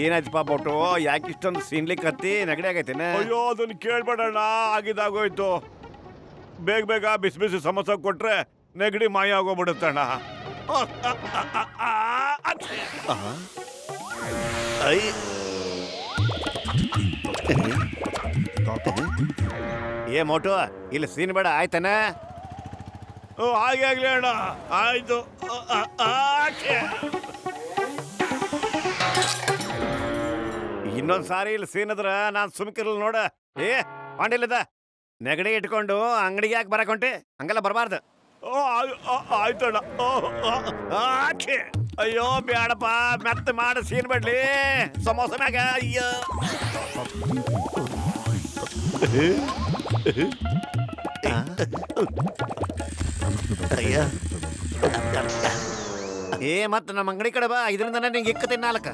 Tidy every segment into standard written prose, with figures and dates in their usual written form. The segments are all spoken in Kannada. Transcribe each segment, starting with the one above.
ಏನಾಯ್ತು ಪಾಪಟ್ಟು ಯಾಕೆ ಇಷ್ಟೊಂದು ಸೀನ್ಲಿಕ್ಕೆ ಹತ್ತಿ ನೆಗಡಿ ಆಗೈತೇನೆ? ಅಯ್ಯೋ ಅದನ್ನ ಕೇಳ್ಬೇಡಣ್ಣ, ಆಗಿದಾಗೋಯ್ತು. ಬೇಗ ಬೇಗ ಬಿಸಿ ಬಿಸಿ ಸಮೋಸ ಕೊಟ್ರೆ ನೆಗಡಿ ಮಾಯ ಆಗೋಗ್ಬಿಡುತ್ತಣ್ಣ. ಏ ಮೋಟು ಇಲ್ಲಿ ಸೀನ್ ಬೇಡ ಆಯ್ತಾನ? ಹಾಗೆ ಆಗ್ಲಿ ಅಣ್ಣ, ಆಯ್ತು. ಇನ್ನೊಂದ್ ಸಾರಿ ಇಲ್ಲಿ ಸೀನ್ ಅದ್ರ ನಾನ್ ಸುಮ್ಕಿರಲ್ ನೋಡ. ಏ ಪಾಂಡಿಲ್ಲದ ನೆಗಡಿ ಇಟ್ಕೊಂಡು ಅಂಗಡಿಗೆ ಯಾಕೆ ಬರಕೊಂಟಿ? ಹಂಗೆಲ್ಲ ಬರಬಾರ್ದು. ಆಯ್ತಣ್ಣ. ಅಯ್ಯೋ ಬ್ಯಾಡಪ್ಪ, ಮೆತ್ತ ಮಾಡ ಸೀನ್ ಬಿಡ್ಲಿ ಸಮೋಸ ಮ್ಯಾಗ. ಅಯ್ಯೋ ಏ ಮತ್ತ ನಮ್ಮ ಅಂಗಡಿ ಕಡೆ ಬಾ, ಇದರಿಂದ ನಿಂಗೆ ಇಕ್ಕತೀನಿ ನಾಲ್ಕ.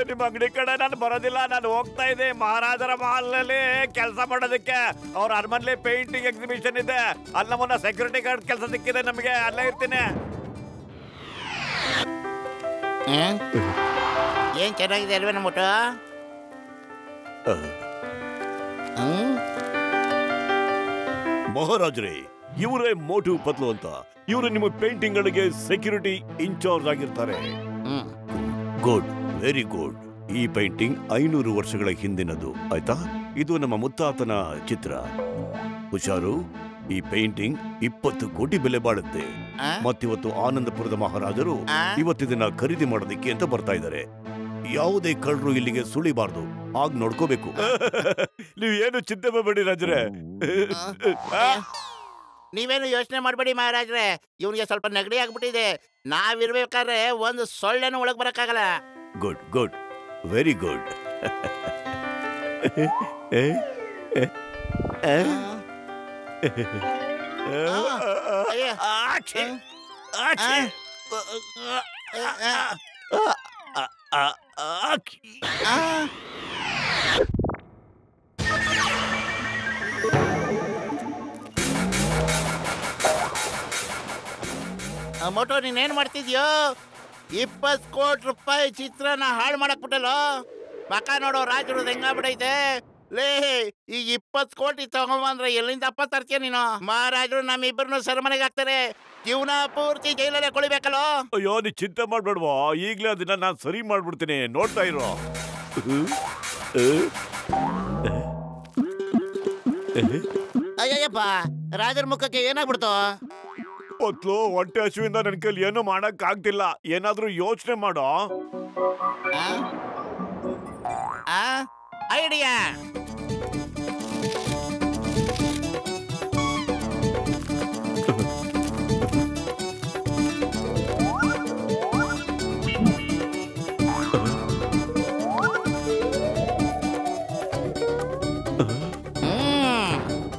ನಿಮ್ಮ ಅಂಗಡಿ ಕಡೆ ನಾನು ಬರೋದಿಲ್ಲ, ನಾನು ಹೋಗ್ತಾ ಇದ್ದೆ ಮಹಾರಾಜರ ಮಹಲ್ನಲ್ಲಿ ಕೆಲಸ ಮಾಡೋದಕ್ಕೆ. ಅವ್ರ ಅರಮನೆ ಪೇಂಟಿಂಗ್ ಎಕ್ಸಿಬಿಷನ್ ಇದೆ, ಅಲ್ಲ ಮುನ್ನ ಸೆಕ್ಯೂರಿಟಿ ಗಾರ್ಡ್ ಕೆಲಸ ಸಿಕ್ಕಿದೆ ನಮಗೆ, ಅಲ್ಲೇ ಇರ್ತೀನಿ. ಏನ್ ಚೆನ್ನಾಗಿದೆ ಅಲ್ವೇ ನಮ್ಮ ಊಟ? ಮಹಾರಾಜರೇ, ಇವರೇ ಮೋಟು ಪತ್ಲು ಅಂತ. ಇವರು ನಿಮ್ಮ ಪೇಂಟಿಂಗ್ ಗಳಿಗೆ ಸೆಕ್ಯೂರಿಟಿ ಇನ್ಚಾರ್ಜ್ ಆಗಿರ್ತಾರೆ. Good, very good. ಈ ಪೇಂಟಿಂಗ್ 500 ವರ್ಷಗಳ ಹಿಂದಿನದು, ಆಯ್ತಾ? ಇದು ನಮ್ಮ ಮುತ್ತಾತನ ಚಿತ್ರ. ಹುಷಾರು, ಈ ಪೇಂಟಿಂಗ್ 20 ಕೋಟಿ ಬೆಲೆ ಬಾಳುತ್ತೆ. ಮತ್ತಿವತ್ತು ಆನಂದಪುರದ ಮಹಾರಾಜರು ಇವತ್ತಿನ ಖರೀದಿ ಮಾಡೋದಕ್ಕೆ ಅಂತ ಬರ್ತಾ ಇದ್ದಾರೆ. ಯಾವುದೇ ಕಳ್ಳರು ಇಲ್ಲಿಗೆ ಸುಳಿಬಾರ್ದು, ಆಗ ನೋಡ್ಕೋಬೇಕು. ನೀವು ಏನು ಚಿಂತೆ ಮಾಡಬೇಡಿ ರಾಜರೇ. ನೀವೇನು ಯೋಚನೆ ಮಾಡಬೇಡಿ ಮಹಾರಾಜ್ರೆ, ಇವನಿಗೆ ಸ್ವಲ್ಪ ನೆಗಡಿ ಆಗ್ಬಿಟ್ಟಿದೆ. ನಾವಿರ್ಬೇಕಾದ್ರೆ ಒಂದು ಸೊಳ್ಳೆನೂ ಒಳಗ್ ಬರಕ್ಕಾಗಲ್ಲ. Good good, very good. ಮೋಟೋ ನೀನೇನ್ ಮಾಡ್ತಿದ್ಯೋ? 20 ಕೋಟಿ ರೂಪಾಯಿ ಚಿತ್ರನ ಹಾಳು ಮಾಡಕ್ಬಿಟ್ಟಲ್ಲ. ಮಕ ನೋಡೋ ರಾಜರು ಹೆಂಗಾಗ್ಬಿಡೈತೆ ಲೇ. ಈ 20 ಕೋಟಿ ತಗೊಂಬಂದ್ರೆ ಎಲ್ಲಿಂದ ಅಪ್ಪ ತರ್ತೀಯ ನೀನು? ಮಹಾರಾಜರು ನಮ್ಮಿಬ್ಬರನ್ನು ಸೆರೆಮನೆಗೆ ಹಾಕ್ತಾರೆ, ಜೀವನ ಪೂರ್ತಿ ಜೈಲಲ್ಲೇ ಕೊಳಿಬೇಕಲ್ಲ. ಅಯ್ಯೋ ನೀ ಚಿಂತೆ ಮಾಡ್ಬೇಡ್ವಾ, ಈಗ್ಲೇ ಅದನ್ನ ನಾನು ಸರಿ ಮಾಡ್ಬಿಡ್ತೀನಿ, ನೋಡ್ತಾ ಇರೋ. ಅಯ್ಯಪ್ಪ, ರಾಜರ ಮುಖಕ್ಕೆ ಏನಾಗ್ಬಿಡ್ತು? ಪತ್ಲು, ಹೊಟ್ಟೆ ಹಸುವಿಂದ ನನ್ ಕೈಲಿ ಏನು ಮಾಡಕ್ ಆಗ್ತಿಲ್ಲ, ಏನಾದ್ರೂ ಯೋಚನೆ ಮಾಡೋ. ಐಡಿಯಾ.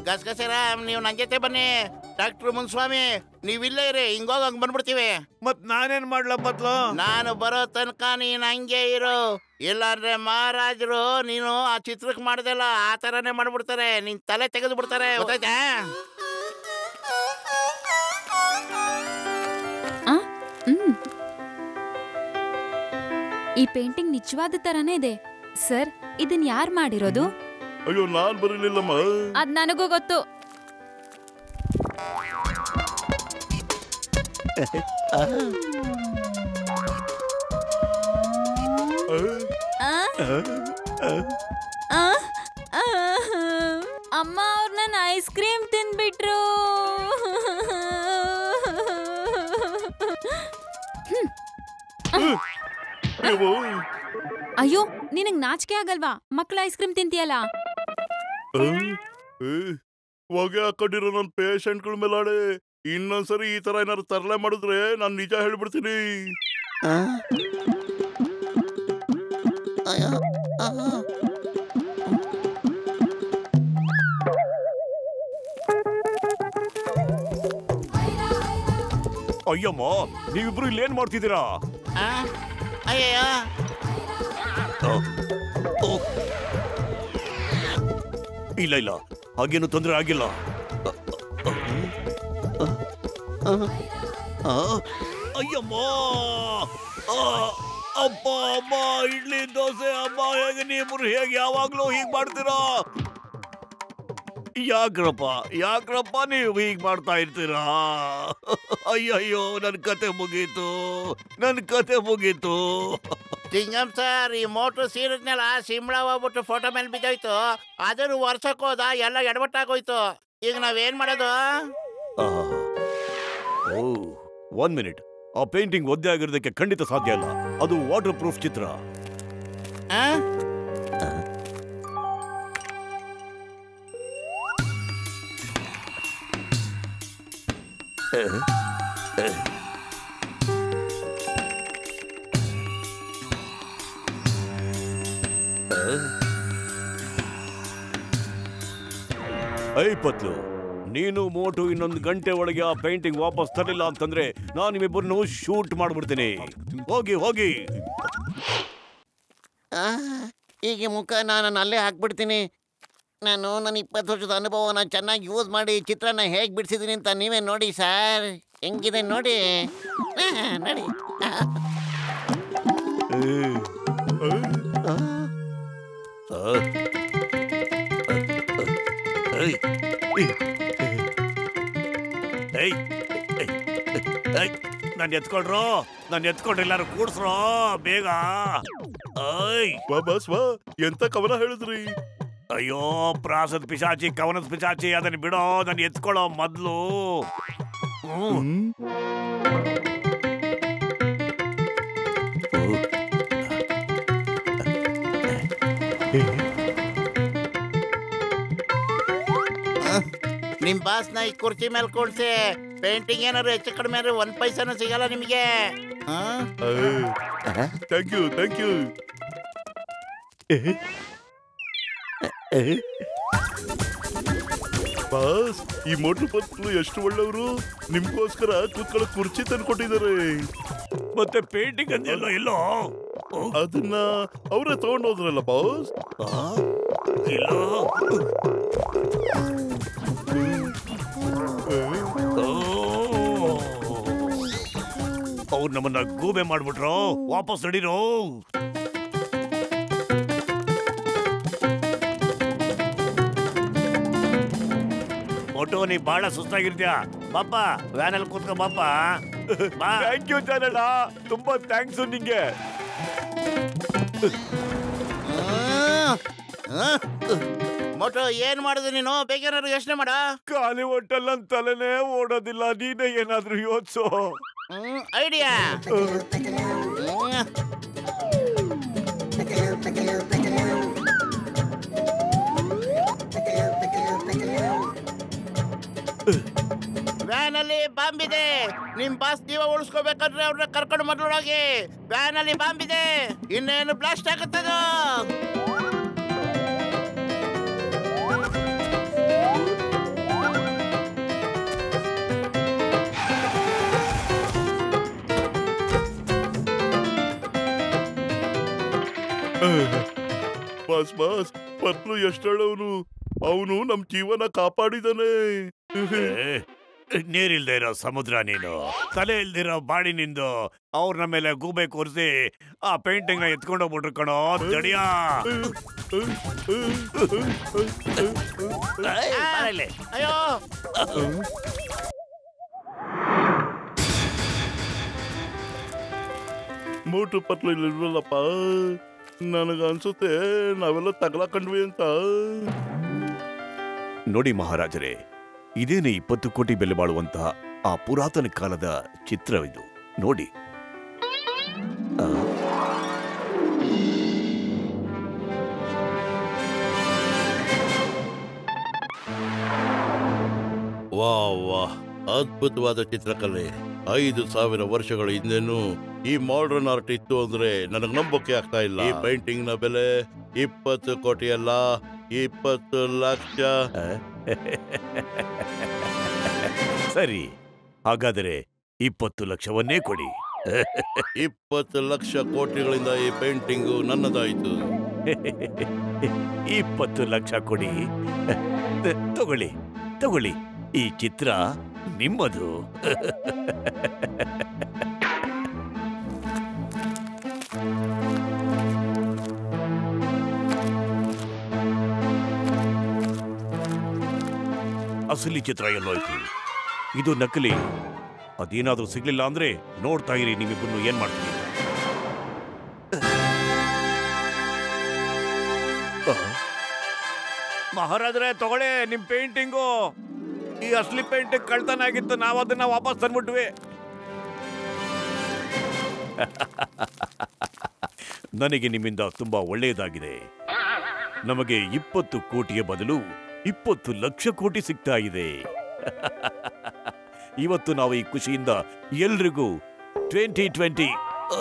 ಗಸಗಸರಾಮ್, ನೀವು ನನ್ ಜೊತೆ ಬನ್ನಿ. ಡಾಕ್ಟರ್ ಮುನ್ಸ್ವಾಮಿ, ನೀವಿಲ್ಲೇ ಇರಿ, ಹಿಂಗೋಗ ಹಂಗ್ ಬಂದ್ಬಿಡ್ತೀವಿ. ಮತ್ ನಾನೇನ್ ಮಾಡ್ಲಾ ಪತ್ಲು? ನಾನು ಬರೋ ತನಕ ನೀನ್ ಹಂಗೆ ಇರು, ಇಲ್ಲಾಂದ್ರೆ ಮಹಾರಾಜರು ನೀನು ಆ ಚಿತ್ರಕ್ಕೆ ಮಾಡ್ದಲ್ಲ ಆ ತರನೇ ಮಾಡ್ಬಿಡ್ತಾರೆ, ನಿನ್ ತಲೆ ತೆಗೆದು ಬಿಡ್ತಾರೆ, ಗೊತ್ತಾಯ್ತಾ? ಈ ಪೇಂಟಿಂಗ್ ನಿಜವಾದ ತರಾನೇ ಇದೆ ಸರ್. ಇದನ್ ಯಾರು ಮಾಡಿರೋದು? ಅಯ್ಯೋ, ನಾನ್ ಬರಲಿಲ್ಲಮ್ಮ. ಅದ್ ನನಗೂ ಗೊತ್ತು. ಅಮ್ಮ ಅವ್ರ ನನ್ನ ಐಸ್ ಕ್ರೀಮ್ ತಿಂದ್ಬಿಟ್ರು. ಅಯ್ಯೋ, ನಿನಗ್ ನಾಚಿಕೆ ಆಗಲ್ವಾ? ಮಕ್ಳ ಐಸ್ ಕ್ರೀಮ್ ತಿಂತೀಯಲ್ಲ. ಹೊಗೆ ಹಾಕೊಂಡಿರೋ ನನ್ನ ಪೇಷಂಟ್ಗಳ ಮೇಲಾಡೆ ಇನ್ನೊಂದ್ಸರಿ ಈ ತರ ಏನಾದ್ರು ತರಲೆ ಮಾಡಿದ್ರೆ ನಾನು ನಿಜ ಹೇಳ್ಬಿಡ್ತೀನಿ. ಅಯ್ಯಮ್ಮ, ನೀವಿಬ್ರು ಇಲ್ಲಿ ಏನ್ ಮಾಡ್ತಿದ್ದೀರಾ? ಅಯ್ಯಯ್ಯ, ಇಲ್ಲ ಇಲ್ಲ, ಹಾಗೇನು ತೊಂದರೆ ಆಗಿಲ್ಲ. ಅಯ್ಯಮ್ಮ, ಅಪ್ಪ ಅಮ್ಮ ಇಡ್ಲಿ ದೋಸೆ ಅಮ್ಮ ಹೇಗೆ ನೀವು ಹೇಗೆ ಯಾವಾಗ್ಲೂ ಹೀಗ್ ಮಾಡ್ತೀರಾ? ಯಾಕ್ರಪ್ಪ ನೀವು ಹೀಗ್ ಮಾಡ್ತಾ ಇರ್ತೀರಾ? ಅಯ್ಯಯ್ಯೋ ನನ್ ಕತೆ ಮುಗೀತು. ಸಿಂಗಮ್ ಸರ್, ಈ ಮೋಟ್ರು ಸೀರಿದ್ನೆಲ್ಲ ಸಿಂಬಳ ಹೋಗ್ಬಿಟ್ಟು ಫೋಟೋ ಮೇಲೆ ಬಿದ್ದೋಯ್ತು. ಅದನ್ನು ವರ್ಷಕ್ಕೋದ ಎಲ್ಲ ಎಡವಟ್ಟಾಗೋಯ್ತು. ಈಗ ನಾವೇನ್ ಮಾಡೋದು? 1 ಮಿನಿಟ್. ಆ ಪೇಂಟಿಂಗ್ ಒದ್ದೆ ಆಗಿರೋದಕ್ಕೆ ಖಂಡಿತ ಸಾಧ್ಯ ಇಲ್ಲ. ಅದು ವಾಟರ್ ಪ್ರೂಫ್ ಚಿತ್ರ. ಐ ಪತ್ಲು, ನೀನು ಮೋಟು ಇನ್ನೊಂದು ಗಂಟೆ ಒಳಗೆ ಆ ಪೇಂಟಿಂಗ್ ವಾಪಸ್ ತರಲಿಲ್ಲ ಅಂತಂದ್ರೆ ನಾನು ನಿಮ್ಮಿಬ್ಬರನ್ನು ಶೂಟ್ ಮಾಡ್ಬಿಡ್ತೀನಿ. ಹೋಗಿ. ಈಗ ಮುಖ ನಾನು ಅಲ್ಲೇ ಹಾಕ್ಬಿಡ್ತೀನಿ. ನಾನು ನನ್ನ 20 ವರ್ಷದ ಅನುಭವನ ಚೆನ್ನಾಗಿ ಯೂಸ್ ಮಾಡಿ ಚಿತ್ರನ ಹೇಗೆ ಬಿಡಿಸಿದ್ದೀನಿ ಅಂತ ನೀವೇ ನೋಡಿ ಸರ್. ಹೆಂಗಿದೆ ನೋಡಿ. ನೋಡಿ. ನಾನು ಎತ್ಕೊಂಡ್ರು ಎಲ್ಲಾರು ಕೂಡ್ಸ್ರೋ ಬೇಗ. ಎಂತ ಕವನ ಹೇಳಿದ್ರಿ? ಅಯ್ಯೋ ಪ್ರಾಸದ ಪಿಶಾಚಿ, ಕವನದ ಪಿಶಾಚಿ, ಅದನ್ನ ಬಿಡೋ, ನಾನು ಎತ್ಕೊಳ್ಳೋ ಮೊದ್ಲು. ನಿಮ್ ಬಾಸ್ನ ಈ ಕುರ್ಚಿ ಮೇಲೆ ಕೂಡ್ಸಿ. ಪೇಂಟಿಂಗ್ ಏನಾದ್ರು ಹೆಚ್ಚು ಕಡಿಮೆ ಅಂದ್ರೆ 1 ಪೈಸಾನು ಸಿಗಲ್ಲ ನಿಮಗೆ. Thank you. ಬಾಸ್, ಈ ಮೋಟು ಪತ್ಲು ಎಷ್ಟು ಒಳ್ಳೆಯವರು. ನಿಮ್ಗೋಸ್ಕರ ಕೂತ್ಕೊಳ್ಳೋ ಕುರ್ಚಿ ತಂದ್ಕೊಟ್ಟಿದ್ದಾರೆ. ಮತ್ತೆ ಪೇಂಟಿಂಗ್ ಅಂದೆಲ್ಲೋ ಎಲ್ಲೋ ಅದನ್ನ ಅವರೇ ತಗೊಂಡೋದ್ರಲ್ಲ ಬಾಸ್. ಎಲ್ಲೋ ಅವ್ರು ನಮ್ಮನ್ನ ಗೂಬೆ ಮಾಡ್ಬಿಟ್ರು. ವಾಪಸ್ ನಡೀರೋ. ಮೋಟು, ನೀ ಬಹಳ ಸುಸ್ತಾಗಿರ್ತೀಯ. ಬಾಪ ವ್ಯಾನಲ್ಲಿ ಕೂತ್ಕೊ ಬಾಪ. ಥ್ಯಾಂಕ್ ಯು ಜಾನಣ್ಣ, ತುಂಬಾ ಥ್ಯಾಂಕ್ಸ್ ನಿಂಗೆ. ಮೋಟು, ಏನ್ ಮಾಡುದು ನೀನು? ಬೇಗೇನಾದ್ರು ಯೋಚನೆ ಮಾಡ. ಖಾಲಿ ಹೊಟ್ಟೆಲ್ಲ ನನ್ ತಲೆನೇ ಓಡೋದಿಲ್ಲ. ನೀನೇ ಏನಾದ್ರೂ ಯೋಚಿಸೋ. ಐಡಿಯಾ. ವ್ಯಾನಲ್ಲಿ ಬಾಂಬ್ ಇದೆ. ನಿಮ್ ಬಾಸ್ ಜೀವ ಉಳಿಸ್ಕೋಬೇಕಂದ್ರೆ ಅವ್ರನ್ನ ಕರ್ಕೊಂಡು ಮೊದಲೊಳಗೆ. ವ್ಯಾನಲ್ಲಿ ಬಾಂಬ್ ಇದೆ. ಇನ್ನೇನು ಬ್ಲಾಸ್ಟ್ ಆಗುತ್ತದು. ಬಾಸ್, ಪತ್ಲು ಎಷ್ಟಳವನು. ಅವನು ನಮ್ ಜೀವನ ಕಾಪಾಡಿದಾನೆ. ನೀರಿಲ್ದೇ ಇರೋ ಸಮುದ್ರ ನೀನು, ತಲೆ ಇಲ್ದಿರೋ ಬಾಡಿ ನಿಂದು. ಅವ್ರ ನಮ್ಮ ಮೇಲೆ ಗೂಬೆ ಕೂರಿಸಿ ಆ ಪೇಂಟಿಂಗ್ ಎತ್ಕೊಂಡೋಗ್ಬಿಟ್ರು ಕಣೋ ಜಡಿಯಾ. ಅಯ್ಯೋ, ಮೋಟು ಪತ್ಲು ಇಲ್ವಲ್ಲಪ್ಪ. ನನಗನ್ಸುತ್ತೆ ನಾವೆಲ್ಲ ತಗಲಾಕಂಡ್ವಿ ಅಂತ. ನೋಡಿ ಮಹಾರಾಜರೇ, ಇದೇನೆ 20 ಕೋಟಿ ಬೆಲೆ ಬಾಳುವಂತಹ ಆ ಪುರಾತನ ಕಾಲದ ಚಿತ್ರವಿದು. ನೋಡಿ. ವಾಹ್, ಅದ್ಭುತವಾದ ಚಿತ್ರಕಲೆ. 5,000 ವರ್ಷಗಳ ಹಿಂದೆನೂ ಈ ಮಾಡರ್ನ್ ಆರ್ಟ್ ಇತ್ತು ಅಂದ್ರೆ ನನಗೆ ನಂಬೋಕೆ ಆಗ್ತಾ ಇಲ್ಲ. ಈ ಪೇಂಟಿಂಗ್ ನ ಬೆಲೆ 20 ಕೋಟಿ ಅಲ್ಲ, 20 ಲಕ್ಷ. ಸರಿ, ಹಾಗಾದರೆ 20 ಲಕ್ಷವನ್ನೇ ಕೊಡಿ. 20 ಲಕ್ಷ ಕೋಟಿಗಳಿಂದ ಈ ಪೇಂಟಿಂಗು ನನ್ನದಾಯಿತು. 20 ಲಕ್ಷ ಕೊಡಿ. ತಗೊಳ್ಳಿ, ಈ ಚಿತ್ರ ನಿಮ್ಮದು. ಅಸಲಿ ಚಿತ್ರ ಎಲ್ಲೋಯ್ತು? ಇದು ನಕಲಿ. ಅದೇನಾದ್ರೂ ಸಿಗ್ಲಿಲ್ಲ ಅಂದ್ರೆ ನೋಡ್ತಾ ಇರಿ ನಿಮ್ಮಿಬ್ಬರನ್ನು ಏನ್ ಮಾಡ್ತೀನಿ. ಮಹಾರಾಜ್ರೆ ತಗೊಳ್ಳಿ ನಿಮ್ ಪೇಂಟಿಂಗು. ಈ ಅಸಲಿ ಪೇಂಟಿಂಗ್ ಕಳ್ತನ ಆಗಿತ್ತು, ನಾವು ಅದನ್ನ ವಾಪಸ್ ತಂದ್ಬಿಟ್ವಿ. ನನಗೆ ನಿಮ್ಮಿಂದ ತುಂಬಾ ಒಳ್ಳೆಯದಾಗಿದೆ. ನಮಗೆ 20 ಕೋಟಿಯ ಬದಲು 20 ಲಕ್ಷ ಕೋಟಿ ಸಿಗ್ತಾ ಇದೆ. ಇವತ್ತು ನಾವು ಈ ಖುಷಿಯಿಂದ ಎಲ್ರಿಗೂ 2020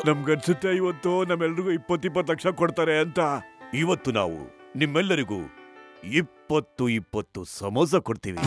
ನಮ್ಗನ್ಸುತ್ತೆ ಇವತ್ತು ನಮ್ಮೆಲ್ರಿಗೂ 20 ಲಕ್ಷ ಕೊಡ್ತಾರೆ ಅಂತ. ಇವತ್ತು ನಾವು ನಿಮ್ಮೆಲ್ಲರಿಗೂ 20 ಸಮೋಸ ಕೊಡ್ತೀವಿ.